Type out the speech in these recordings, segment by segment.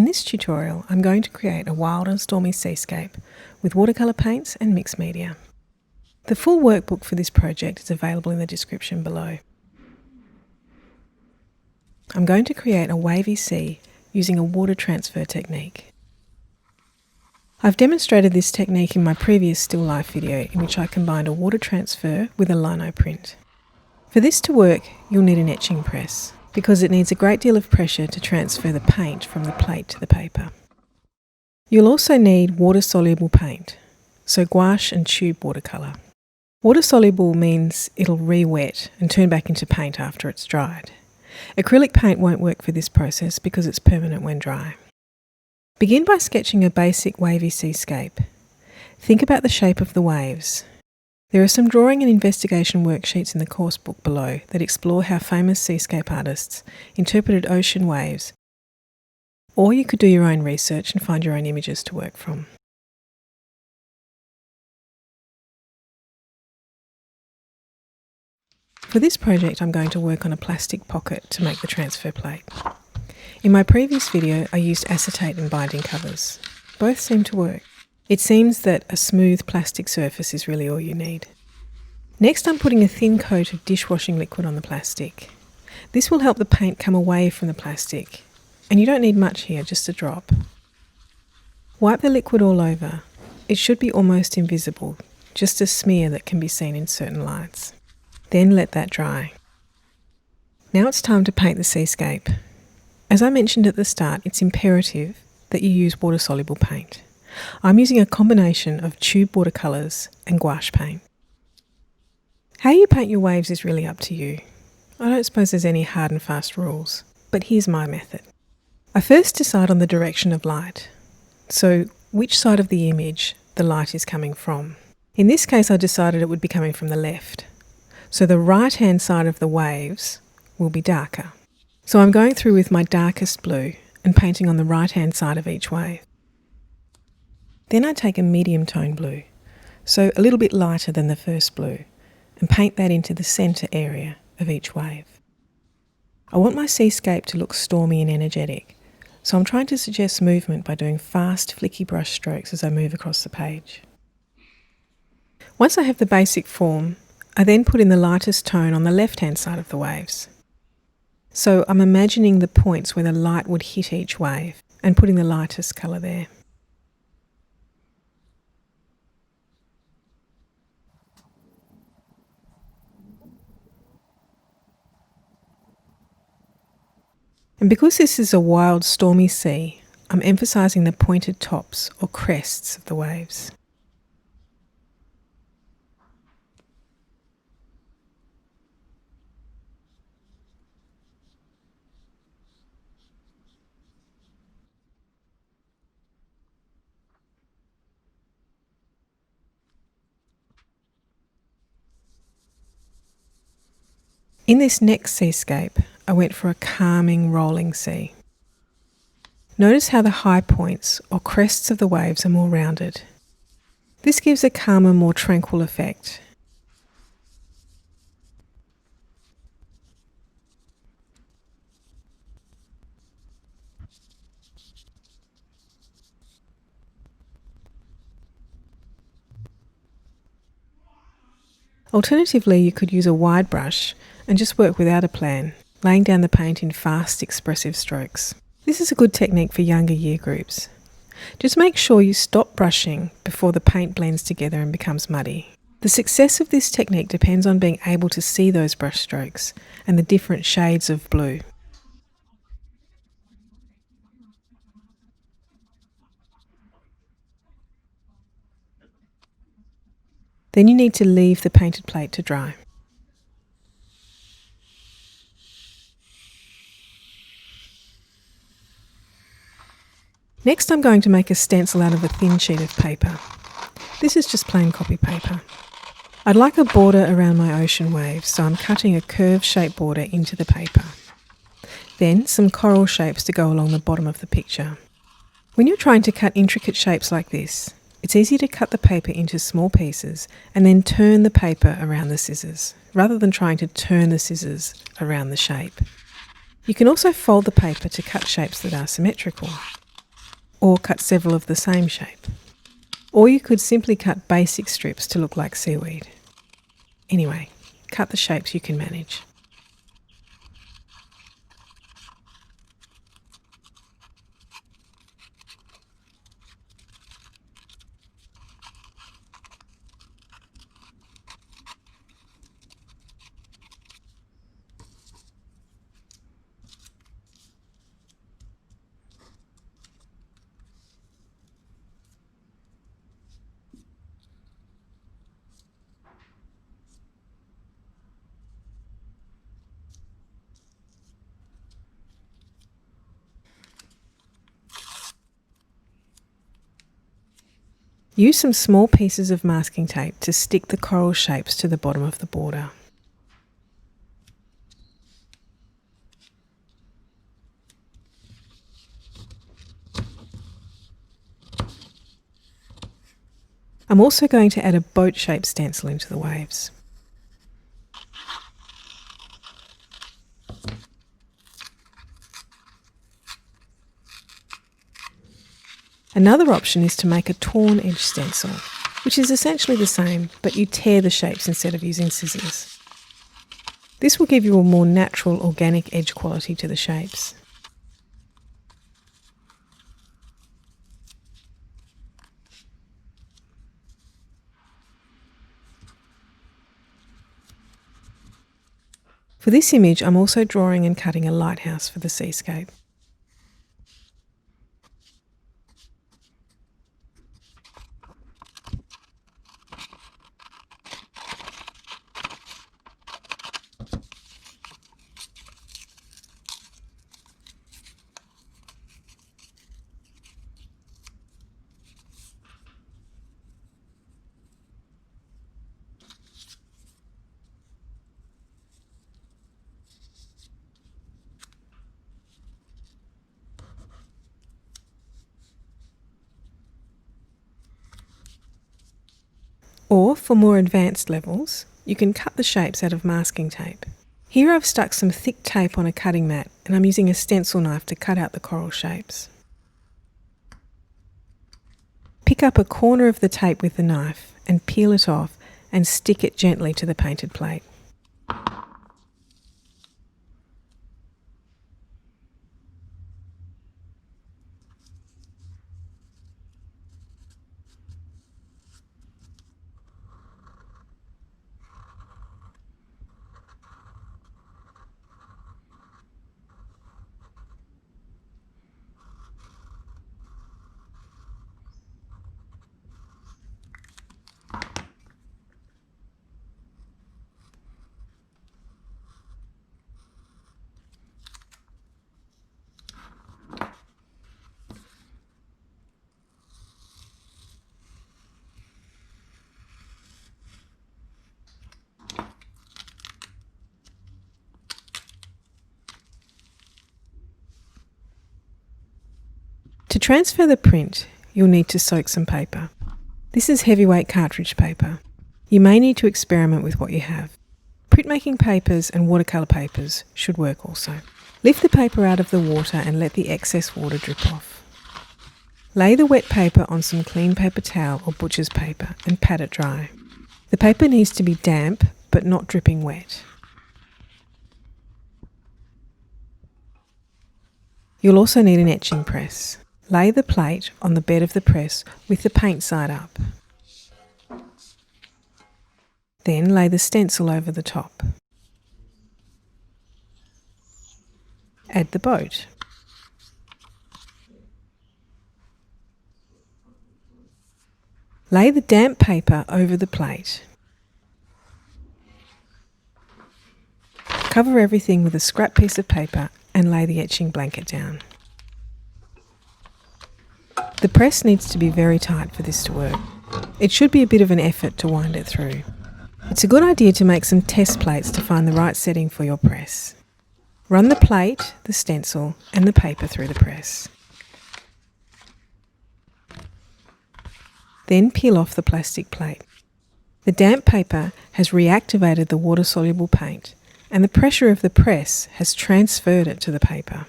this tutorial, I'm going to create a wild and stormy seascape with watercolour paints and mixed media. The full workbook for this project is available in the description below. I'm going to create a wavy sea using a water transfer technique. I've demonstrated this technique in my previous still life video in which I combined a water transfer with a lino print. For this to work, you'll need an etching press because it needs a great deal of pressure to transfer the paint from the plate to the paper. You'll also need water-soluble paint, so gouache and tube watercolour. Water-soluble means it'll re-wet and turn back into paint after it's dried. Acrylic paint won't work for this process because it's permanent when dry. Begin by sketching a basic wavy seascape. Think about the shape of the waves. There are some drawing and investigation worksheets in the course book below that explore how famous seascape artists interpreted ocean waves, or you could do your own research and find your own images to work from. For this project, I'm going to work on a plastic pocket to make the transfer plate. In my previous video, I used acetate and binding covers. Both seem to work. It seems that a smooth plastic surface is really all you need. Next, I'm putting a thin coat of dishwashing liquid on the plastic. This will help the paint come away from the plastic, and you don't need much here, just a drop. Wipe the liquid all over. It should be almost invisible, just a smear that can be seen in certain lights. Then let that dry. Now it's time to paint the seascape. As I mentioned at the start, it's imperative that you use water-soluble paint. I'm using a combination of tube watercolours and gouache paint. How you paint your waves is really up to you. I don't suppose there's any hard and fast rules, but here's my method. I first decide on the direction of light, so which side of the image the light is coming from. In this case, I decided it would be coming from the left, so the right-hand side of the waves will be darker. So I'm going through with my darkest blue and painting on the right-hand side of each wave. Then I take a medium tone blue, so a little bit lighter than the first blue, and paint that into the centre area of each wave. I want my seascape to look stormy and energetic, so I'm trying to suggest movement by doing fast, flicky brush strokes as I move across the page. Once I have the basic form, I then put in the lightest tone on the left-hand side of the waves. So I'm imagining the points where the light would hit each wave and putting the lightest colour there. And because this is a wild, stormy sea, I'm emphasising the pointed tops or crests of the waves. In this next seascape, I went for a calming, rolling sea. Notice how the high points or crests of the waves are more rounded. This gives a calmer, more tranquil effect. Alternatively, you could use a wide brush and just work without a plan, laying down the paint in fast, expressive strokes. This is a good technique for younger year groups. Just make sure you stop brushing before the paint blends together and becomes muddy. The success of this technique depends on being able to see those brush strokes and the different shades of blue. Then you need to leave the painted plate to dry. Next, I'm going to make a stencil out of a thin sheet of paper. This is just plain copy paper. I'd like a border around my ocean waves, so I'm cutting a curve-shaped border into the paper. Then some coral shapes to go along the bottom of the picture. When you're trying to cut intricate shapes like this, it's easy to cut the paper into small pieces and then turn the paper around the scissors, rather than trying to turn the scissors around the shape. You can also fold the paper to cut shapes that are symmetrical. or cut several of the same shape. Or you could simply cut basic strips to look like seaweed. Anyway, cut the shapes you can manage. Use some small pieces of masking tape to stick the coral shapes to the bottom of the border. I'm also going to add a boat-shaped stencil into the waves. Another option is to make a torn edge stencil, which is essentially the same, but you tear the shapes instead of using scissors. This will give you a more natural, organic edge quality to the shapes. For this image, I'm also drawing and cutting a lighthouse for the seascape. Or, for more advanced levels, you can cut the shapes out of masking tape. Here I've stuck some thick tape on a cutting mat and I'm using a stencil knife to cut out the coral shapes. Pick up a corner of the tape with the knife and peel it off and stick it gently to the painted plate. To transfer the print, you'll need to soak some paper. This is heavyweight cartridge paper. You may need to experiment with what you have. Printmaking papers and watercolour papers should work also. Lift the paper out of the water and let the excess water drip off. Lay the wet paper on some clean paper towel or butcher's paper and pat it dry. The paper needs to be damp but not dripping wet. You'll also need an etching press. Lay the plate on the bed of the press with the paint side up. Then lay the stencil over the top. Add the boat. Lay the damp paper over the plate. Cover everything with a scrap piece of paper and lay the etching blanket down. The press needs to be very tight for this to work. It should be a bit of an effort to wind it through. It's a good idea to make some test plates to find the right setting for your press. Run the plate, the stencil, and the paper through the press. Then peel off the plastic plate. The damp paper has reactivated the water-soluble paint, and the pressure of the press has transferred it to the paper.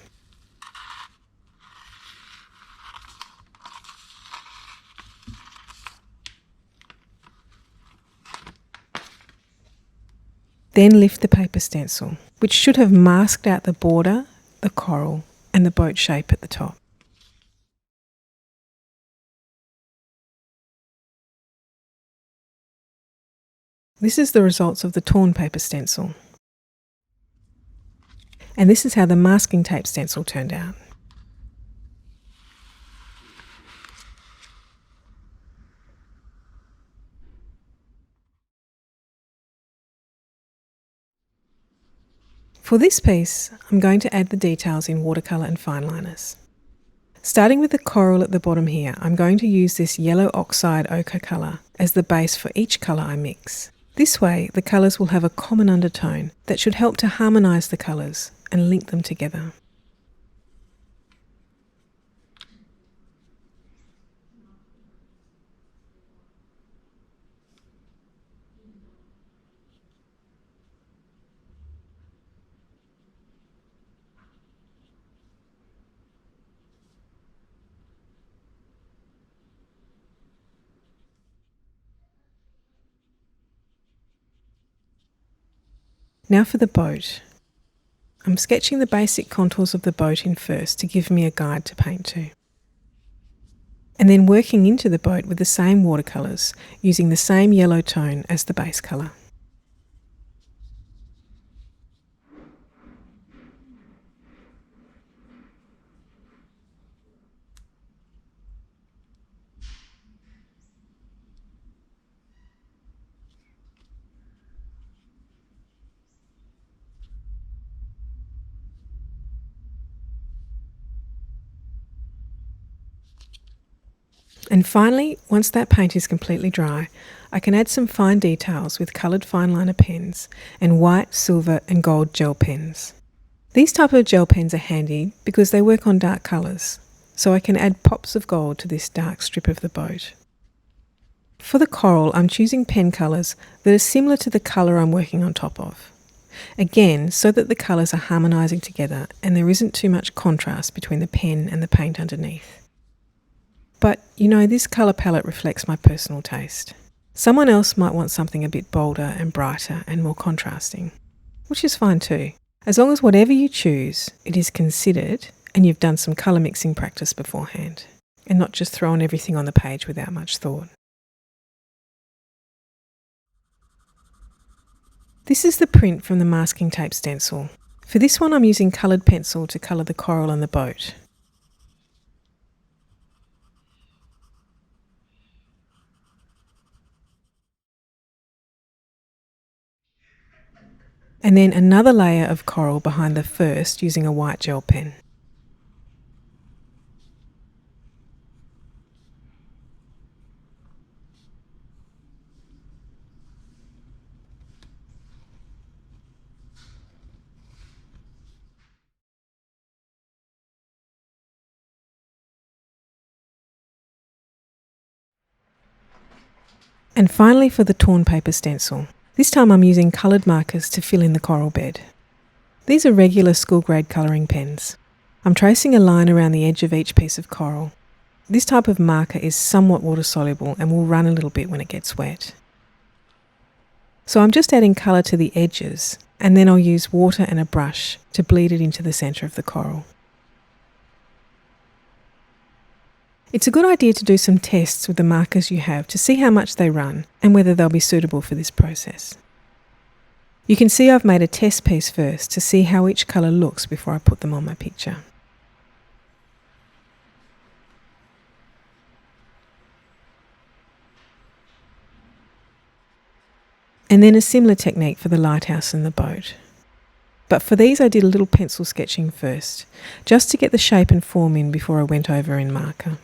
Then lift the paper stencil, which should have masked out the border, the coral, and the boat shape at the top. This is the results of the torn paper stencil. And this is how the masking tape stencil turned out. For this piece, I'm going to add the details in watercolour and fine liners. Starting with the coral at the bottom here, I'm going to use this yellow oxide ochre colour as the base for each colour I mix. This way, the colours will have a common undertone that should help to harmonise the colours and link them together. Now for the boat. I'm sketching the basic contours of the boat in first to give me a guide to paint to. And then working into the boat with the same watercolours, using the same yellow tone as the base colour. And finally, once that paint is completely dry, I can add some fine details with coloured fine liner pens and white, silver and gold gel pens. These type of gel pens are handy because they work on dark colours, so I can add pops of gold to this dark strip of the boat. For the coral, I'm choosing pen colours that are similar to the colour I'm working on top of. Again, so that the colours are harmonising together and there isn't too much contrast between the pen and the paint underneath. But, you know, this colour palette reflects my personal taste. Someone else might want something a bit bolder and brighter and more contrasting, which is fine too, as long as whatever you choose, it is considered and you've done some colour mixing practice beforehand, and not just thrown everything on the page without much thought. This is the print from the masking tape stencil. For this one I'm using coloured pencil to colour the coral and the boat. And then another layer of coral behind the first using a white gel pen. And finally for the torn paper stencil. This time I'm using coloured markers to fill in the coral bed. These are regular school grade colouring pens. I'm tracing a line around the edge of each piece of coral. This type of marker is somewhat water soluble and will run a little bit when it gets wet. So I'm just adding colour to the edges, and then I'll use water and a brush to bleed it into the centre of the coral. It's a good idea to do some tests with the markers you have to see how much they run and whether they'll be suitable for this process. You can see I've made a test piece first to see how each colour looks before I put them on my picture. And then a similar technique for the lighthouse and the boat. But for these I did a little pencil sketching first, just to get the shape and form in before I went over in marker.